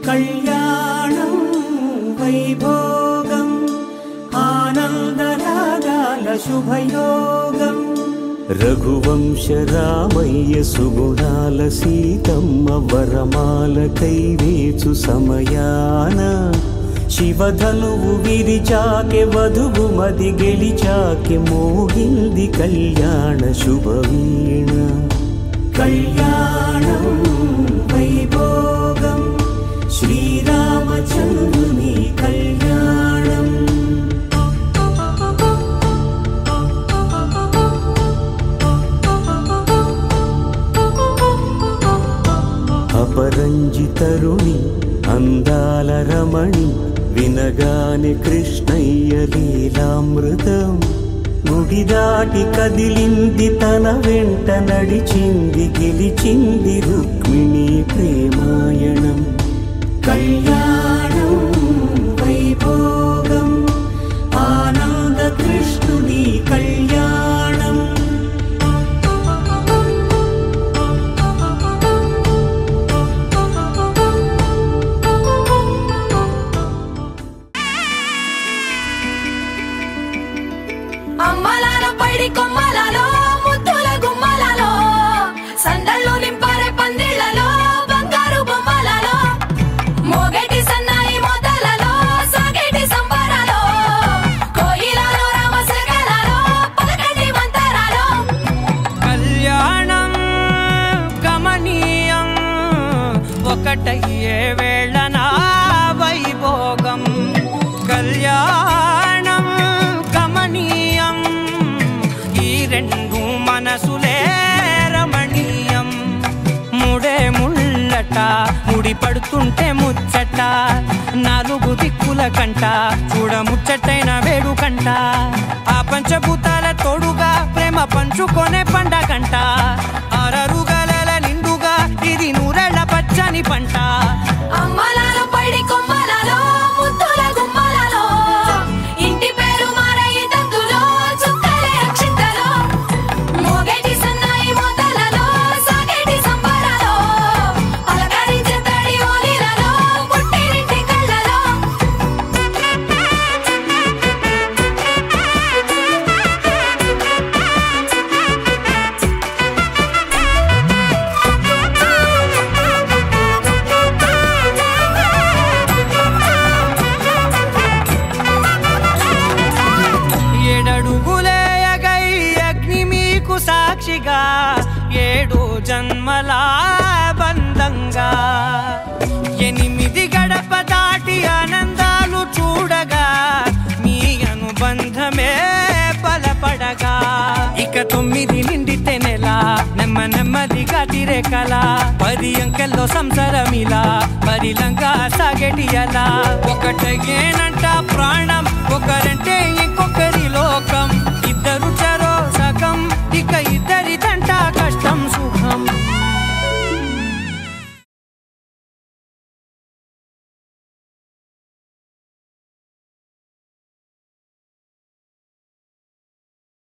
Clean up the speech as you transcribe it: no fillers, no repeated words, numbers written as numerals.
కళ్యాణం వైభోగం ఆనందరాగాల శుభయోగం రఘువంశ రామయ్య సుగుణాల సీతమ్మ వరమాల కైవేచు సమయాన శివధనువు విరిచాకె వధువు మది గెలిచాకె మోగింది కళ్యాణ శుభవీణ కళ్యాణం వైభోగం శ్రీరామచంద్రుని కళ్యాణం అపరంజి తరుణి అందాల రమణి వినగానే కృష్ణయ్య లీలామృతం గుడి దాటి కదిలింది తన వెంట నడిచింది గెలిచింది రుక్మిణి ప్రేమాయణం కళ్యాణం వైభోగం ఆనంద కృష్ణుని కళ్యాణం అమ్మలాల పైడి కొమ్మలలో ముద్దుల గుమ్మలలో సందళ్ళు నింపారే పందిళ్లలో బంగారు బొమ్మలలో మోగేటి సన్నాయి మోతలలో సాగేటి సంబరాలో కోయిలలో రామశకలలో పలకటి మంతరాలో కళ్యాణం గమనీయం ఒకటయ్యే వేళన వైభోగం కళ్యాణం గమనీయం ఈ రెండు మనసులే రమణీయం ముడే ముళ్ళట ముడి పడుతుంటే ముచ్చట నాలుగు దిక్కుల కంట చూడ ముచ్చటైన వేడుకంట ఆ పంచభూతాల తోడుగా ప్రేమ పంచుకొనే పండగంట ఆరరుగల నిండుగా ఇది నూరెళ్ళ పచ్చని పంట అమ్మలాల పైడి కొమ్మలలో ముద్దుల గుమ్మలలో ఇంటి పేరు మారయి తందులో చుక్కలే అక్షింతలో మోగేటి సన్నాయి మోతలలో సాగేటి సంబరాలో పలకరించే తడి ఓలిలలో పుట్టినింటి కళ్ళలో ఏడడుగులేయగై అగ్ని మీకు సాక్షిగా ఏడు జన్మల బంధంగా ఎనిమిది గడప దాటి ఆనందాలు చూడగా మీ అనుబంధమే బలపడగా ఇక 9 నిండితే నెల నెమ్మదిగా తిరే కల 10 అంకెల్లో సంసారమిలా పరిలంగా సాగేటి అలా ఒకటేనంట ప్రాణం ఒక